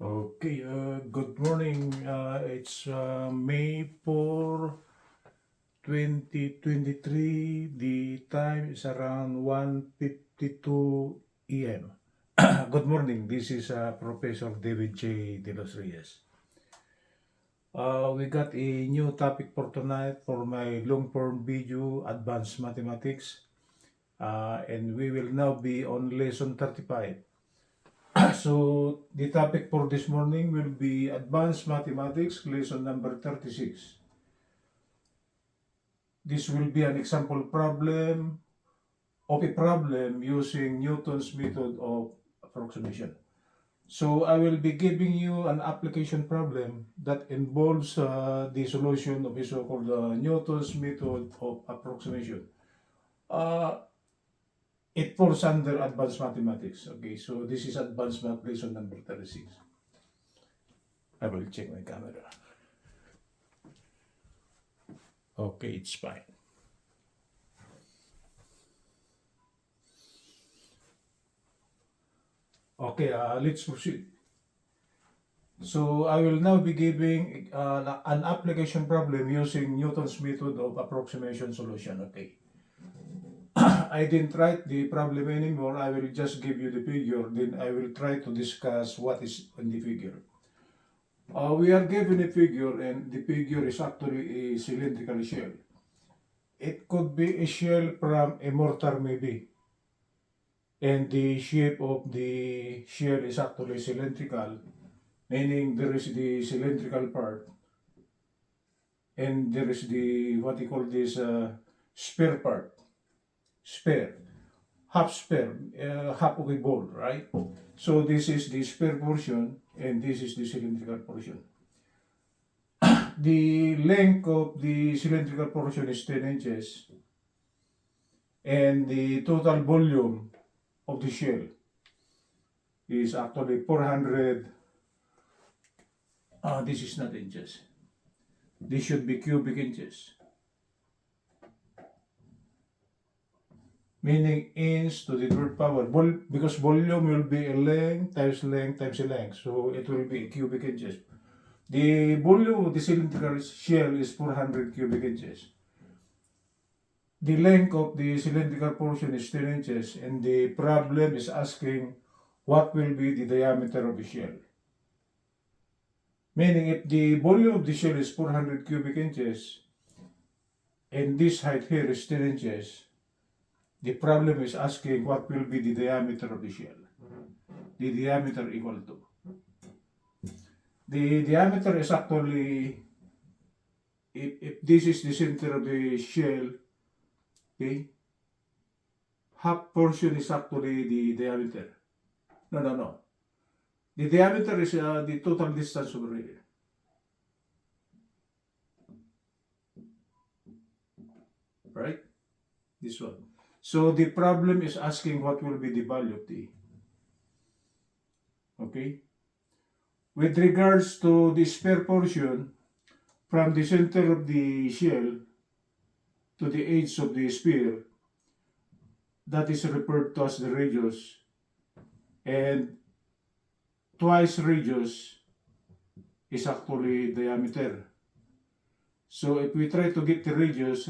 Okay, good morning. It's May 4, 2023. The time is around 1:52 a.m. Good morning. This is Professor David J. Delos we got a new topic for tonight for my long-form video, Advanced Mathematics. And we will now be on lesson 35. So, the topic for this morning will be Advanced Mathematics, lesson number 36. This will be an example problem of a problem using Newton's method of approximation. So, I will be giving you an application problem that involves the solution of a so-called Newton's method of approximation. It falls under Advanced Mathematics. Okay, so this is Advanced Math lesson number 36. I will check my camera. Okay, it's fine. Okay, let's proceed. So I will now be giving an application problem using Newton's method of approximation solution. Okay. I didn't write the problem anymore. I will just give you the figure. Then I will try to discuss what is in the figure. We are given a figure, and the figure is actually a cylindrical shell. It could be a shell from a mortar maybe. And the shape of the shell is actually cylindrical, meaning there is the cylindrical part and there is the what you call this sphere part. Sphere. Half of a ball, right? So this is the sphere portion and this is the cylindrical portion. The length of the cylindrical portion is 10 inches and the total volume of the shell is actually 400. This is not inches. This should be cubic inches. Meaning inch to the third power. Because volume will be a length times a length. So it will be cubic inches. The volume of the cylindrical shell is 400 cubic inches. The length of the cylindrical portion is 10 inches and the problem is asking what will be the diameter of the shell. Meaning if the volume of the shell is 400 cubic inches and this height here is 10 inches, the problem is asking what will be the diameter of the shell. The diameter equal to. The diameter is actually, if this is the center of the shell, okay, half portion is actually the diameter. No. The diameter is the total distance over here. Right? This one. So the problem is asking what will be the value of t. Okay? With regards to the sphere portion, from the center of the shell to the edge of the sphere, that is referred to as the radius, and twice radius is actually diameter. So if we try to get the radius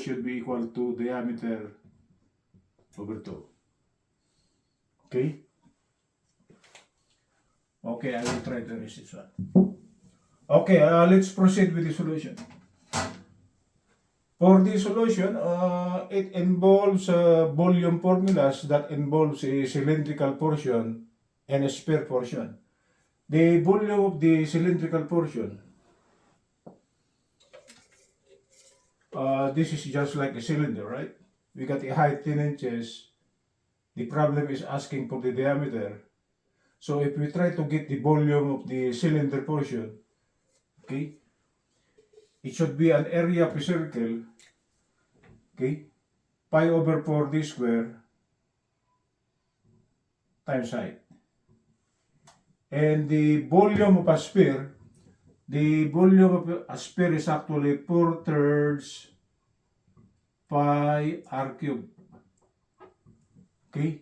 should be equal to diameter over 2. Okay? Okay, I will try to erase this one. Okay, let's proceed with the solution. For the solution, it involves volume formulas that involves a cylindrical portion and a sphere portion. The volume of the cylindrical portion, this is just like a cylinder, right? We got a height 10 inches. The problem is asking for the diameter. So if we try to get the volume of the cylinder portion, okay, it should be an area of a circle, okay, pi over 4d square times height. And the volume of a sphere, the volume of a sphere is actually 4/3 pi r cubed. Okay?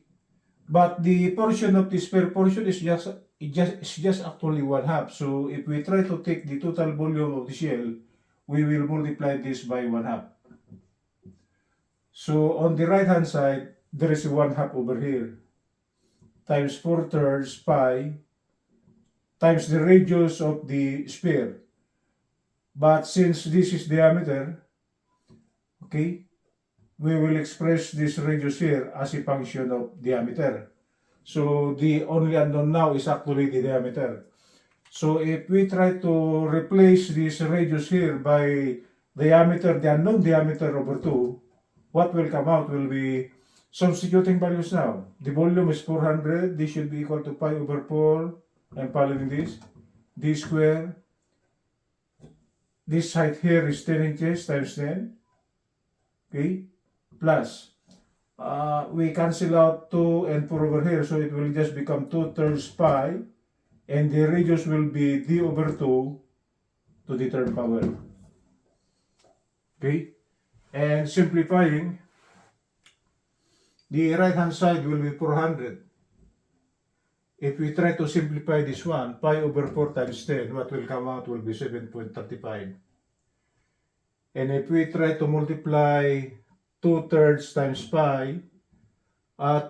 But the portion of the sphere portion is just it's just actually 1/2. So if we try to take the total volume of the shell, we will multiply this by 1/2. So on the right hand side, there is a 1/2 over here, times 4/3 pi, times the radius of the sphere. But since this is diameter, okay, we will express this radius here as a function of diameter. So the only unknown now is actually the diameter. So if we try to replace this radius here by diameter, the unknown diameter over 2, what will come out will be substituting values now. The volume is 400. This should be equal to pi over 4. I'm following this. D square. This height here is 10 inches times 10. Okay. Plus. We cancel out 2 and 4 over here. So it will just become 2/3 pi. And the radius will be d over 2 to the third power. Okay. And simplifying, the right hand side will be 400. If we try to simplify this one, pi over 4 times 10, what will come out will be 7.35. And if we try to multiply 2/3 times pi,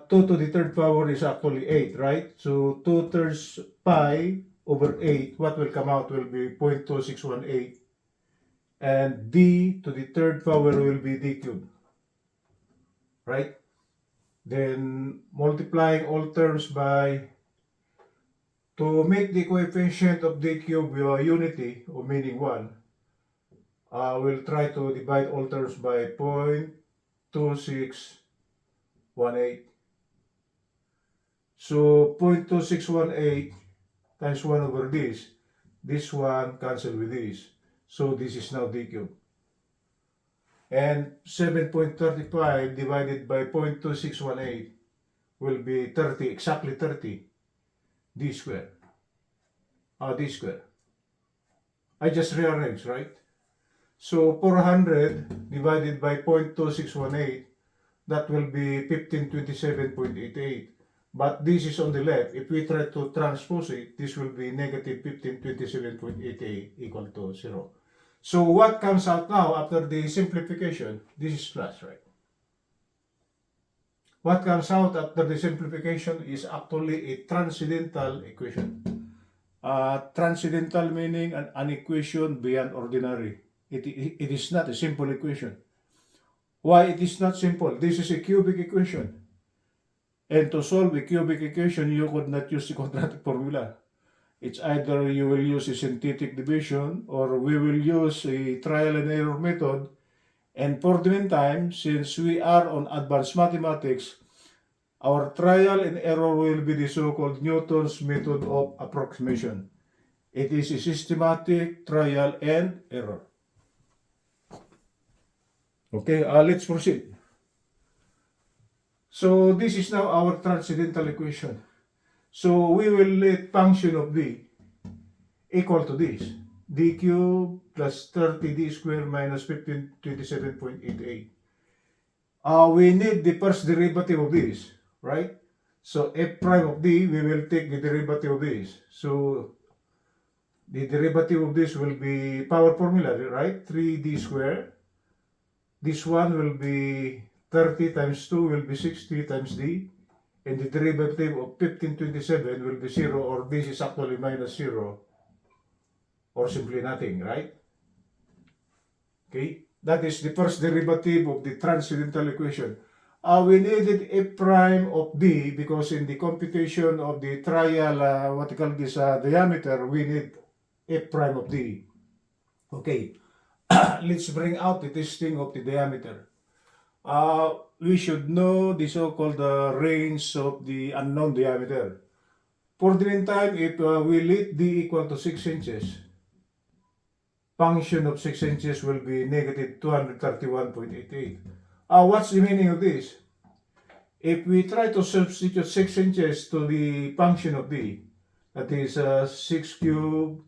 2 to the third power is actually 8, right? So 2/3 pi over 8, what will come out will be 0.2618. And d to the third power will be d cubed, right? Then multiplying all terms by, to make the coefficient of d cube unity, or meaning 1, we'll try to divide all terms by 0.2618. So 0.2618 times 1 over this one cancel with this. So this is now d cubed. And 7.35 divided by 0.2618 will be 30, exactly 30, d square. D square. I just rearranged, right? So 400 divided by 0.2618, that will be 1527.88. But this is on the left. If we try to transpose it, this will be negative 1527.88 equal to 0. So what comes out now after the simplification? This is plus, right? What comes out after the simplification is actually a transcendental equation. Transcendental meaning an equation beyond ordinary. It is not a simple equation. Why it is not simple? This is a cubic equation. And to solve a cubic equation, you could not use the quadratic formula. It's either you will use a synthetic division or we will use a trial and error method. And for the meantime, since we are on advanced mathematics, our trial and error will be the so-called Newton's method of approximation. It is a systematic trial and error. Okay, let's proceed. So this is now our transcendental equation. So we will let function of d equal to this. D cubed plus 30d squared minus 1527.88. We need the first derivative of this, right? So f prime of d, we will take the derivative of this. So the derivative of this will be power formula, right? 3d squared. This one will be 30 times 2 will be 60 times d. And the derivative of 1527 will be 0, or this is actually minus 0, or simply nothing, right? Okay, that is the first derivative of the transcendental equation. We needed f prime of d because in the computation of the trial, what you call this, diameter, we need f prime of d. Okay, let's bring out the testing of the diameter. We should know the so-called range of the unknown diameter. For the meantime, if we let d equal to 6 inches, function of 6 inches will be negative 231.88. What's the meaning of this? If we try to substitute 6 inches to the function of d, that is 6 cubed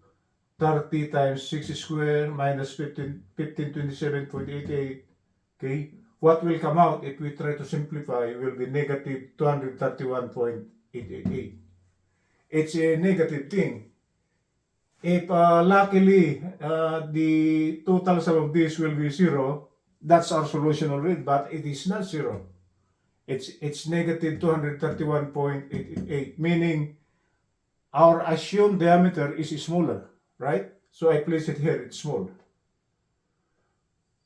30 times 6 squared minus 1527.88, okay? What will come out if we try to simplify will be negative 231.888. it's a negative thing. If luckily the total sum of this will be 0, that's our solution already, but it is not 0. It's negative 231.888, meaning our assumed diameter is smaller, right? So I place it here, it's small.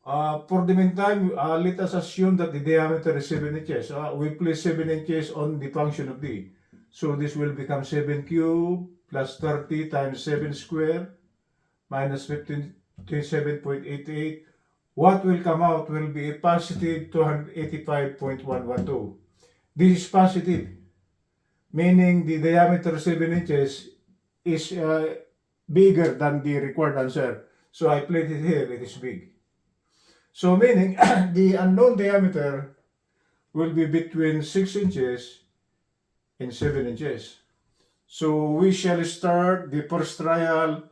For the meantime, let us assume that the diameter is 7 inches. We place 7 inches on the function of d. So this will become 7 cubed plus 30 times 7 square minus 1527.88. What will come out will be a positive 285.112. This is positive, meaning the diameter 7 inches is bigger than the required answer. So I place it here, it is big. So meaning the unknown diameter will be between 6 inches and 7 inches. So we shall start the first trial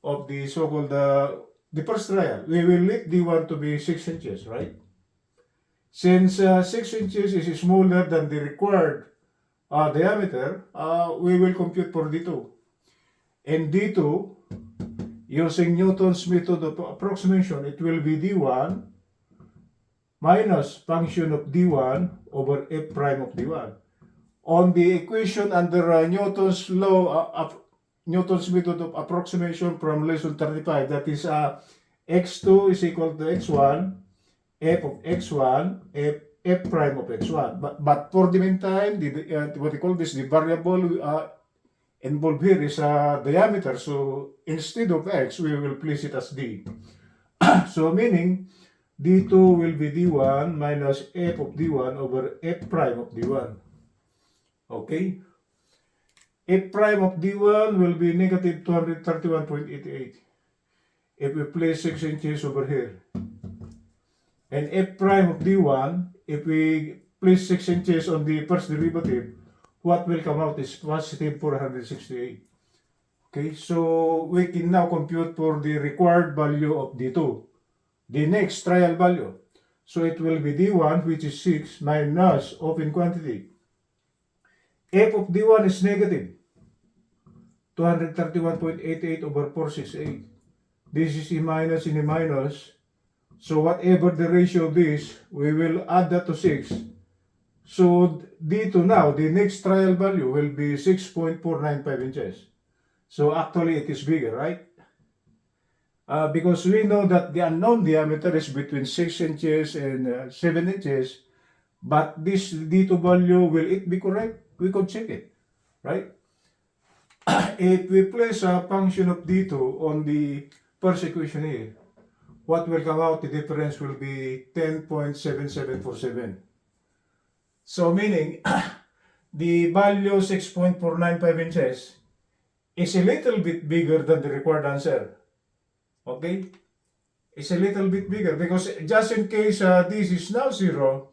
of the so-called, the first trial. We will let D1 to be 6 inches, right? Since 6 inches is smaller than the required diameter, we will compute for D2. And D2, using Newton's method of approximation, it will be D1 minus function of D1 over f prime of D1. On the equation under Newton's law, Newton's method of approximation from lesson 35, that is x2 is equal to x1, f of x1, f prime of x1. But for the meantime, what we call this, the variable involved here is diameter. So instead of x, we will place it as d. So meaning d2 will be d1 minus f of d1 over f prime of d1. Okay? F prime of d1 will be negative 231.88 if we place 6 inches over here. And f prime of d1, if we place 6 inches on the first derivative, what will come out is positive 468. Okay, so we can now compute for the required value of d2, the next trial value. So it will be d1, which is 6, minus open quantity. F of d1 is negative 231.88 over 468. This is a minus in a minus. So whatever the ratio of this, we will add that to 6. So D2 now, the next trial value will be 6.495 inches. So actually it is bigger, right? Because we know that the unknown diameter is between 6 inches and 7 inches. But this D2 value, will it be correct? We could check it, right? If we place a function of D2 on the first equation here, what will come out, the difference will be 10.7747. So meaning, the value 6.495 inches is a little bit bigger than the required answer. Okay? It's a little bit bigger because just in case this is now 0,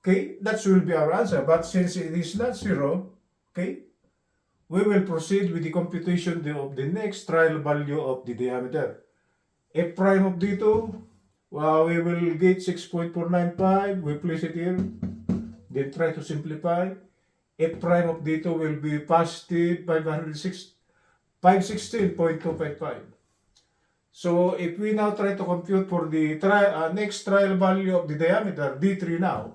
okay, that will be our answer. But since it is not 0, okay, we will proceed with the computation of the next trial value of the diameter. F prime of D2, we will get 6.495, we place it here, then try to simplify. F prime of D2 will be positive 516.255. So if we now try to compute for the next trial value of the diameter, D3 now,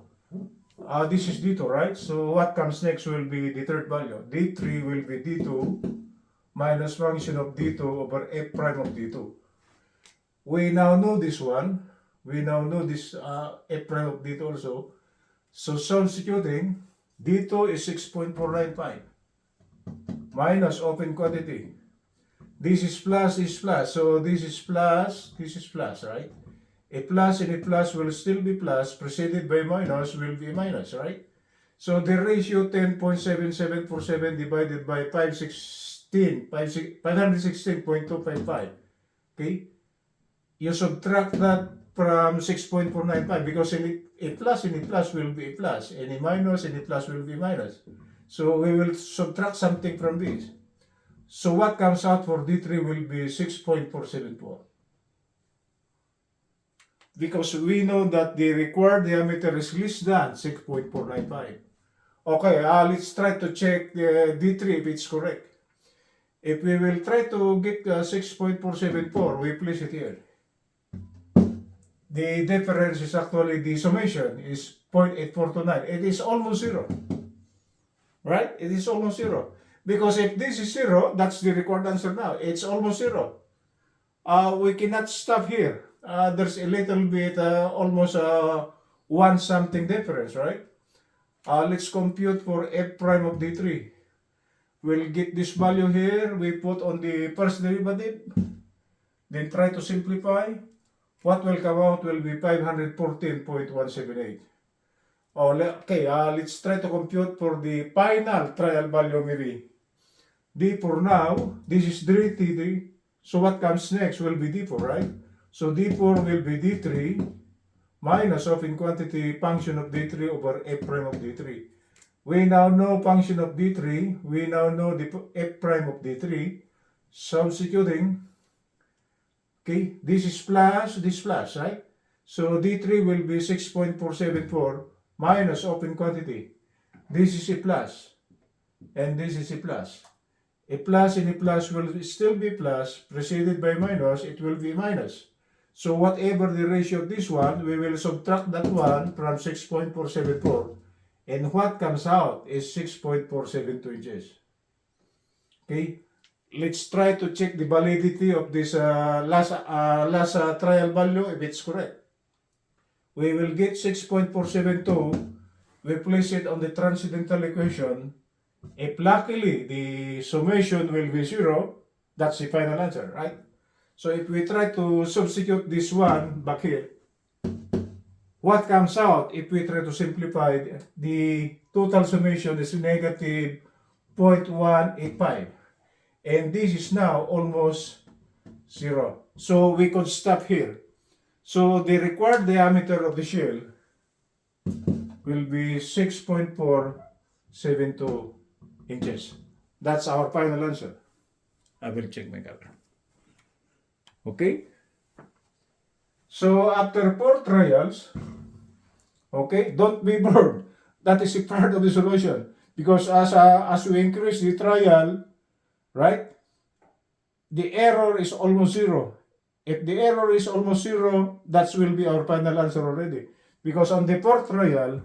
this is D2, right? So what comes next will be the third value. D3 will be D2 minus function of D2 over F prime of D2. We now know this one. We now know this F prime of D2 also. So substituting, D2 is 6.495 minus open quantity. This is plus, so this is plus, right? A plus and a plus will still be plus, preceded by minus will be minus, right? So the ratio 10.7747 divided by 516.255, okay? You subtract that from 6.495 because a plus and a plus will be a plus, and a minus and a plus will be minus. So we will subtract something from this. So what comes out for D3 will be 6.474. Because we know that the required diameter is less than 6.495. Okay, let's try to check D3 if it's correct. If we will try to get 6.474, we place it here. The difference is actually the summation is 0.8429. It is almost zero. Right? It is almost zero. Because if this is zero, that's the required answer now. It's almost zero. We cannot stop here. There's a little bit, almost one something difference, right? Let's compute for f prime of d3. We'll get this value here. We put on the first derivative. Then try to simplify. What will come out will be 514.178. Okay, let's try to compute for the final trial value maybe. D for now, this is D3. So what comes next will be D4, right? So D4 will be D3 minus of in quantity function of D3 over f prime of D3. We now know function of D3. We now know the f prime of D3. Substituting. Okay, this is plus, this plus, right? So D3 will be 6.474 minus open quantity. This is a plus, and this is a plus. A plus and a plus will still be plus, preceded by minus, it will be minus. So whatever the ratio of this one, we will subtract that one from 6.474. And what comes out is 6.472 inches. Okay? Let's try to check the validity of this last trial value if it's correct. We will get 6.472. We place it on the transcendental equation. If luckily the summation will be zero, that's the final answer, right? So if we try to substitute this one back here, what comes out if we try to simplify, the total summation is negative 0.185. And this is now almost zero. So we could stop here. So the required diameter of the shell will be 6.472 inches. That's our final answer. I will check my camera. Okay? So after 4 trials, okay, don't be bored. That is a part of the solution. Because as we increase the trial, right, the error is almost zero. If the error is almost zero, that will be our final answer already. Because on the 4th trial,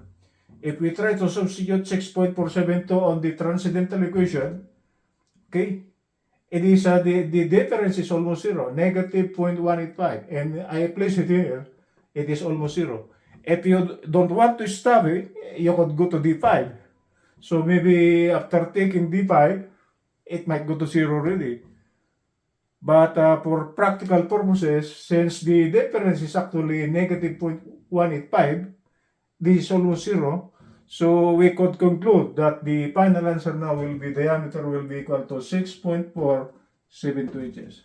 if we try to substitute 6.472 on the transcendental equation, okay, it is the difference is almost zero, negative 0.185, and I place it here, it is almost zero. If you don't want to stop it, you could go to D5. So maybe after taking D5, it might go to zero already. But for practical purposes, since the difference is actually negative 0.185, this is almost zero, so we could conclude that the final answer now will be diameter will be equal to 6.472 inches.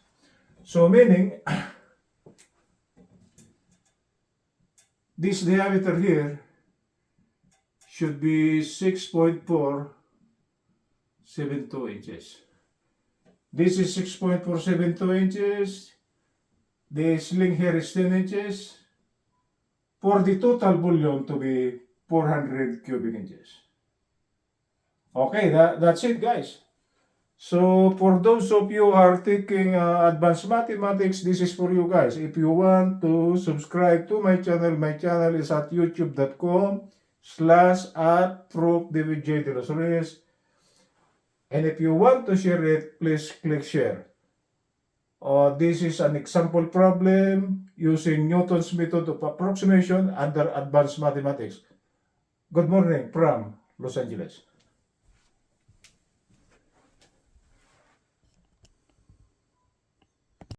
So meaning, this diameter here should be 6.472 inches. This is 6.472 inches. The sling here is 10 inches. For the total volume to be 400 cubic inches. Okay, that's it, guys. So for those of you who are taking advanced mathematics, this is for you guys. If you want to subscribe to my channel is at youtube.com/@ProfDavidJDelosReyes. And if you want to share it, please click share. This is an example problem using Newton's method of approximation under advanced mathematics. Good morning from Los Angeles.